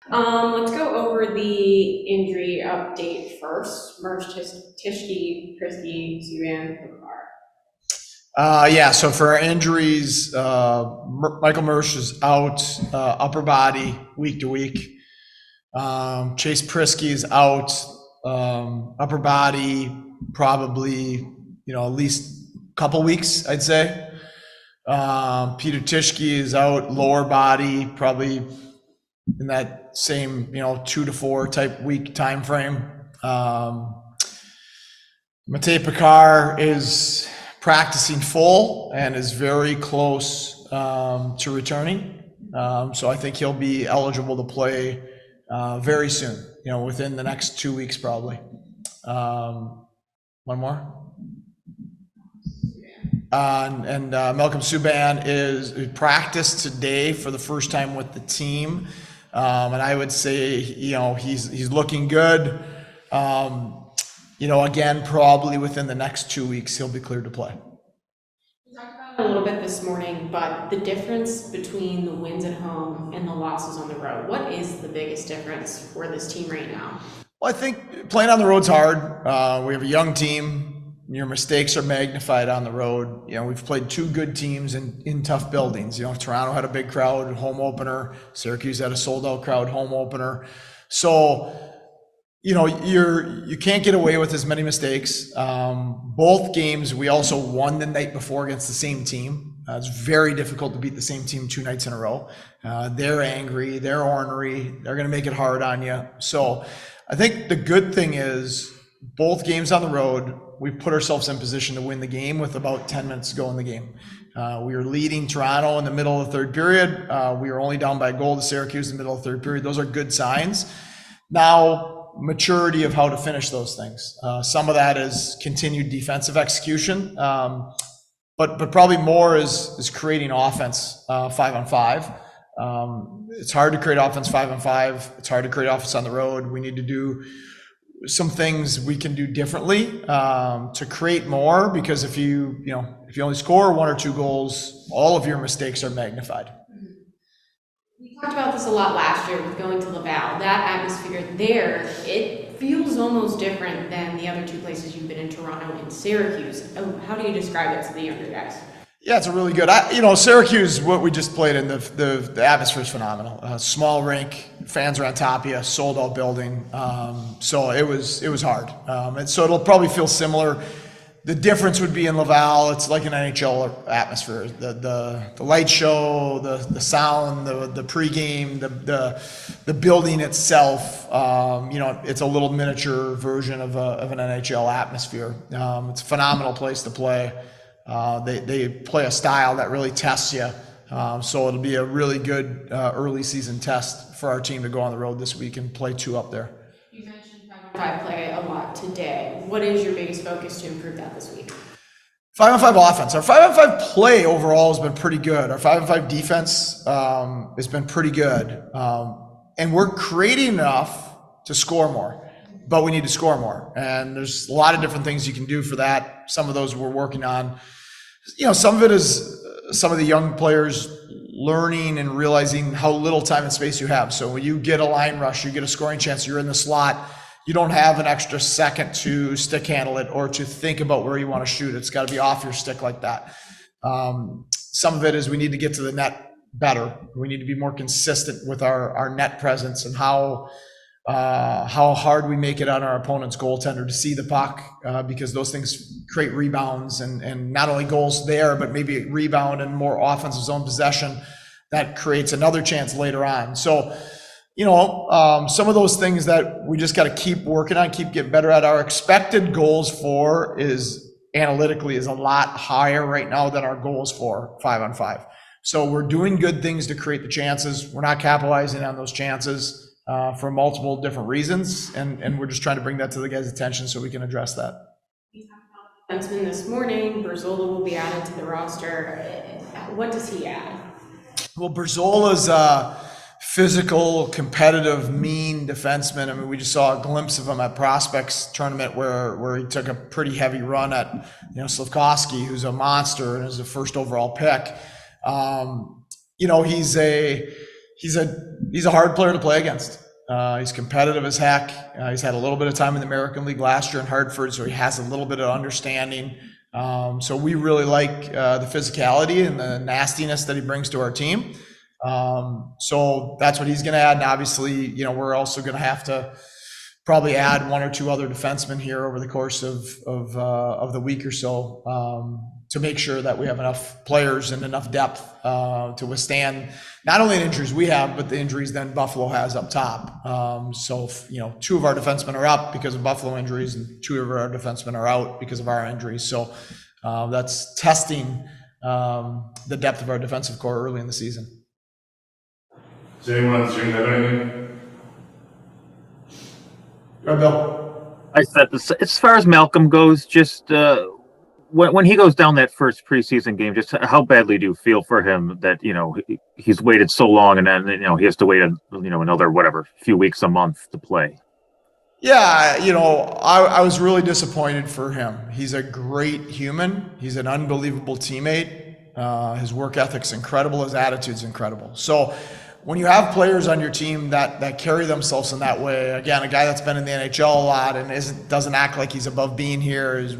Let's go over the injury update first. Tishke, Prisky, Zuban, Bakar. Yeah, so for our injuries, Michael Mersch is out, upper body, week to week. Chase Prisky is out, upper body, probably, at least a couple weeks, I'd say. Peter Tischke is out, lower body, probably in that same, 2 to 4 type week time frame. Matej Pekar is practicing full and is very close to returning. So I think he'll be eligible to play very soon, within the next 2 weeks probably. One more. And Malcolm Subban is practiced today for the first time with the team. And I would say, he's looking good. Again, probably within the next 2 weeks, he'll be cleared to play. We talked about it a little bit this morning, but the difference between the wins at home and the losses on the road, what is the biggest difference for this team right now? Well, I think playing on the road's hard. We have a young team. Your mistakes are magnified on the road. We've played two good teams in tough buildings. Toronto had a big crowd home opener. Syracuse had a sold out crowd home opener. So, you can't get away with as many mistakes. Both games we also won the night before against the same team. It's very difficult to beat the same team 2 nights in a row. They're angry, they're ornery, they're going to make it hard on you. So I think the good thing is both games on the road, we put ourselves in position to win the game with about 10 minutes to go in the game. We were leading Toronto in the middle of the third period. We were only down by a goal to Syracuse in the middle of the third period. Those are good signs. Now, maturity of how to finish those things. Some of that is continued defensive execution, but probably more is creating offense 5-on-5. It's hard to create offense 5-on-5. It's hard to create offense on the road. We need to do some things we can do differently to create more, because if you only score 1 or 2 goals, all of your mistakes are magnified. We talked about this a lot last year with going to Laval. That atmosphere there, it feels almost different than the other 2 places you've been in, Toronto and Syracuse. How do you describe it to the younger guys? Yeah, it's a really good. Syracuse, what we just played in, the atmosphere is phenomenal. Small rink, fans are on top of you, sold out building. So it was hard. And so it'll probably feel similar. The difference would be in Laval, it's like an NHL atmosphere. The light show, the sound, the pregame, the building itself. It's a little miniature version of an NHL atmosphere. It's a phenomenal place to play. They play a style that really tests you. So it'll be a really good early season test for our team to go on the road this week and play 2 up there. You mentioned 5-on-5 play a lot today. What is your biggest focus to improve that this week? 5-on-5 offense. Our 5-on-5 play overall has been pretty good. Our 5-on-5 defense has been pretty good. And we're creating enough to score more, but we need to score more. And there's a lot of different things you can do for that. Some of those we're working on. Some of it is some of the young players learning and realizing how little time and space you have. So when you get a line rush, you get a scoring chance, you're in the slot, you don't have an extra second to stick handle it or to think about where you want to shoot. It's got to be off your stick like that. Some of it is we need to get to the net better. We need to be more consistent with our net presence and how hard we make it on our opponent's goaltender to see the puck, because those things create rebounds and not only goals there, but maybe a rebound and more offensive zone possession that creates another chance later on. So, some of those things that we just got to keep working on, keep getting better at. Our expected goals for is analytically is a lot higher right now than our goals for 5-on-5. So we're doing good things to create the chances. We're not capitalizing on those chances for multiple different reasons, and we're just trying to bring that to the guys' attention so we can address that. We talked about defenseman this morning. Berzola will be added to the roster. What does he add? Well, Berzola's physical, competitive, mean defenseman. I mean, we just saw a glimpse of him at Prospects tournament where he took a pretty heavy run at Slavkovsky, who's a monster and is the first overall pick. he's a hard player to play against. He's competitive as heck. He's had a little bit of time in the American League last year in Hartford, so he has a little bit of understanding. So we really like the physicality and the nastiness that he brings to our team. So that's what he's going to add. And obviously, we're also going to have to probably add one or two other defensemen here over the course of the week or so, to make sure that we have enough players and enough depth to withstand not only the injuries we have, but the injuries then Buffalo has up top. So, two of our defensemen are up because of Buffalo injuries, and two of our defensemen are out because of our injuries. So that's testing the depth of our defensive core early in the season. Does anyone on Zoom have anything? Go ahead, Bill. I said this, as far as Malcolm goes, just when he goes down that first preseason game, just how badly do you feel for him that he's waited so long, and then he has to wait another few weeks, a month to play? Yeah, I was really disappointed for him. He's a great human. He's an unbelievable teammate. His work ethic's incredible. His attitude's incredible. So when you have players on your team that carry themselves in that way, again, a guy that's been in the NHL a lot and doesn't act like he's above being here, is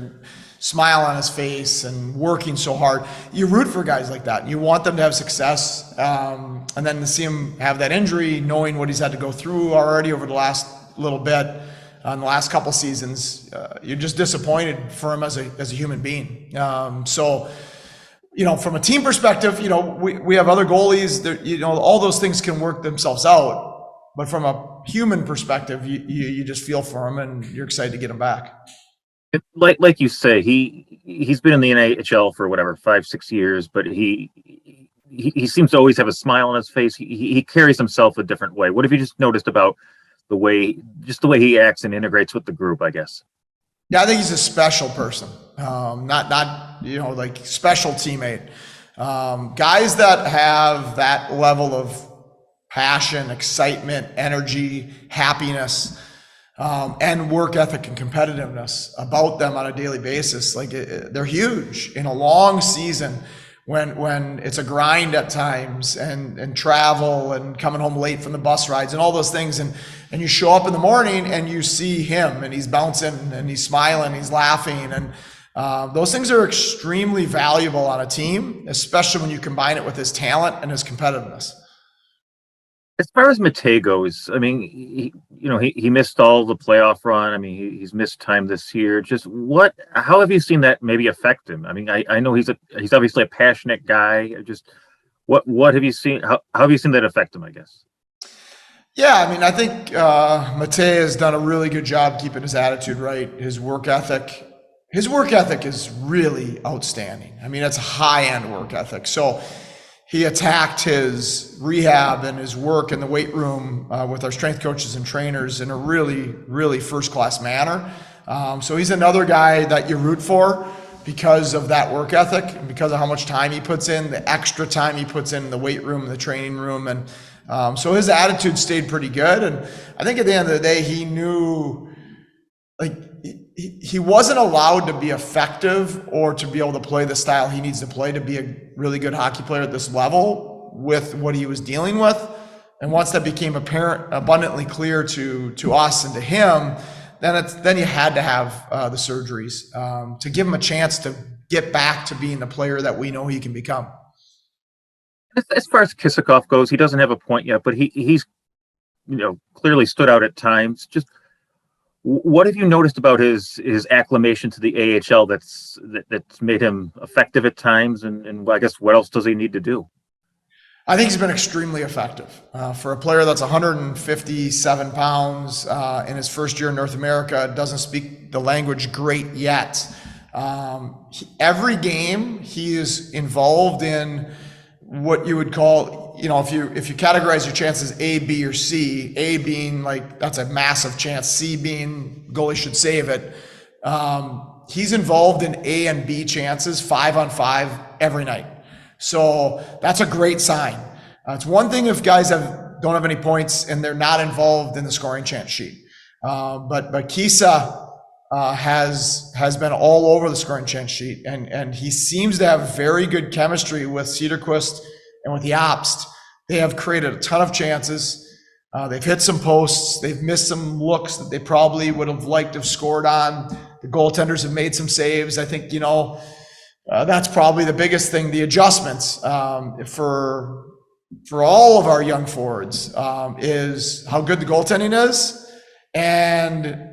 smile on his face and working so hard. You root for guys like that. You want them to have success, and then to see him have that injury, knowing what he's had to go through already over the last little bit, in the last couple seasons, you're just disappointed for him as a human being. So from a team perspective, we have other goalies that, all those things can work themselves out. But from a human perspective, you just feel for him and you're excited to get him back. Like you say, he's been in the NHL for 5-6 years, but he seems to always have a smile on his face. He carries himself a different way. What have you just noticed about the way he acts and integrates with the group, I guess? Yeah, I think he's a special person. Not like special teammate. Guys that have that level of passion, excitement, energy, happiness, and work ethic and competitiveness about them on a daily basis, they're huge in a long season when it's a grind at times, and travel and coming home late from the bus rides and all those things, and you show up in the morning and you see him and he's bouncing and he's smiling, he's laughing, and those things are extremely valuable on a team, especially when you combine it with his talent and his competitiveness. As far as Mate goes, I mean, he missed all the playoff run. I mean, he's missed time this year. Just how have you seen that maybe affect him? I mean, I know he's obviously a passionate guy. Just what have you seen? How have you seen that affect him, I guess? Yeah, I mean, I think Mate has done a really good job keeping his attitude right. His work ethic is really outstanding. I mean, it's a high-end work ethic. So he attacked his rehab and his work in the weight room with our strength coaches and trainers in a really, really first-class manner. So he's another guy that you root for because of that work ethic and because of how much time he puts in, the extra time he puts in the weight room, the training room. And so his attitude stayed pretty good. And I think at the end of the day, he knew, he wasn't allowed to be effective or to be able to play the style he needs to play to be a really good hockey player at this level with what he was dealing with. And once that became abundantly clear to us and to him, then you had to have the surgeries to give him a chance to get back to being the player that we know he can become. As far as Kisakov goes, he doesn't have a point yet, but he's clearly stood out at times. Just what have you noticed about his acclimation to the AHL that's made him effective at times, and I guess what else does he need to do? I think he's been extremely effective. For a player that's 157 pounds in his first year in North America, doesn't speak the language great yet. Every game he is involved in what you would call, if you categorize your chances A, B, or C, A being that's a massive chance, C being goalie should save it. He's involved in A and B chances 5-on-5 every night. So that's a great sign. It's one thing if guys don't have any points and they're not involved in the scoring chance sheet. But Kisa has been all over the scoring chance sheet, and he seems to have very good chemistry with Cederquist and with Jobst They have created a ton of chances. They've hit some posts. They've missed some looks that they probably would have liked to have scored on. The goaltenders have made some saves. I think, that's probably the biggest thing, the adjustments for all of our young forwards is how good the goaltending is. And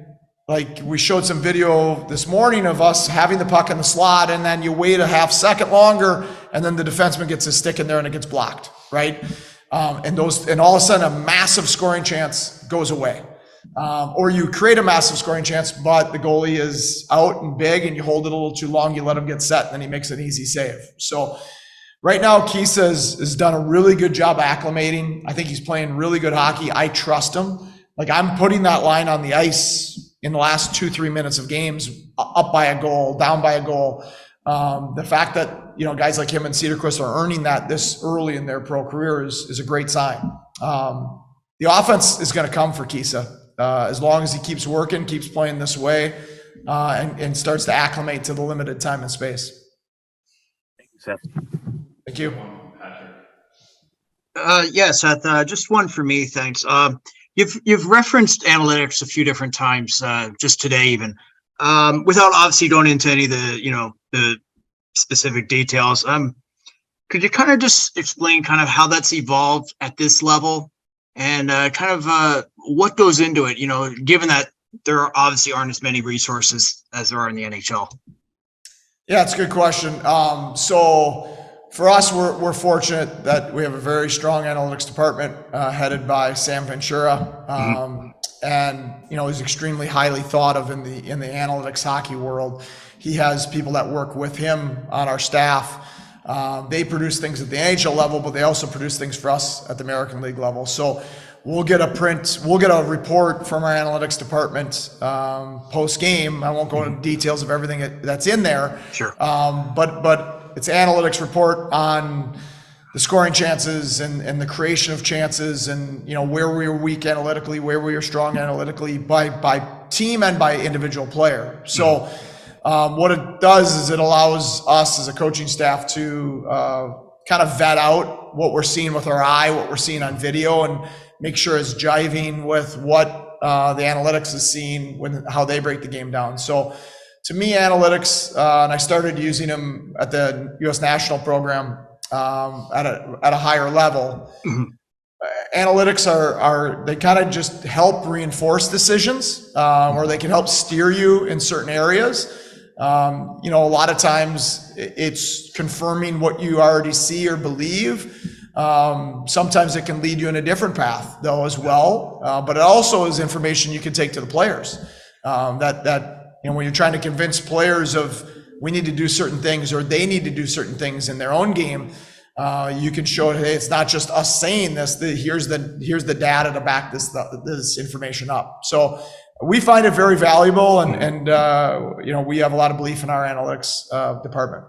like we showed some video this morning of us having the puck in the slot, and then you wait a half second longer, and then the defenseman gets his stick in there and it gets blocked, right? And all of a sudden a massive scoring chance goes away. Or you create a massive scoring chance, but the goalie is out and big and you hold it a little too long, you let him get set, and then he makes an easy save. So right now, Kisa has done a really good job acclimating. I think he's playing really good hockey. I trust him. Like, I'm putting that line on the ice in the last 2-3 minutes of games, up by a goal, down by a goal. The fact that, guys like him and Cedarquist are earning that this early in their pro career is a great sign. The offense is going to come for Kisa as long as he keeps working, keeps playing this way, and starts to acclimate to the limited time and space. Thank you, Seth. Thank you. Yeah, Seth, just one for me, thanks. You've referenced analytics a few different times, just today even, without obviously going into any of the specific details. Could you kind of just explain kind of how that's evolved at this level and what goes into it, given that there obviously aren't as many resources as there are in the NHL? Yeah, it's a good question. So for us, we're fortunate that we have a very strong analytics department headed by Sam Ventura, and he's extremely highly thought of in the analytics hockey world. He has people that work with him on our staff. They produce things at the NHL level, but they also produce things for us at the American League level. So we'll get a report from our analytics department post game. I won't go into details of everything that's in there. Sure. But it's an analytics report on the scoring chances and the creation of chances, and where we were weak analytically, where we were strong analytically by team and by individual player. So what it does is it allows us as a coaching staff to kind of vet out what we're seeing with our eye, what we're seeing on video, and make sure it's jiving with what the analytics is seeing how they break the game down. So to me, analytics, and I started using them at the U.S. National Program at a higher level. Analytics they kind of just help reinforce decisions, or they can help steer you in certain areas. A lot of times it's confirming what you already see or believe. Sometimes it can lead you in a different path though as well. But it also is information you can take to the players. When you're trying to convince players of we need to do certain things or they need to do certain things in their own game, you can show it, hey, it's not just us saying this, here's the data to back this information up. So we find it very valuable, and we have a lot of belief in our analytics department.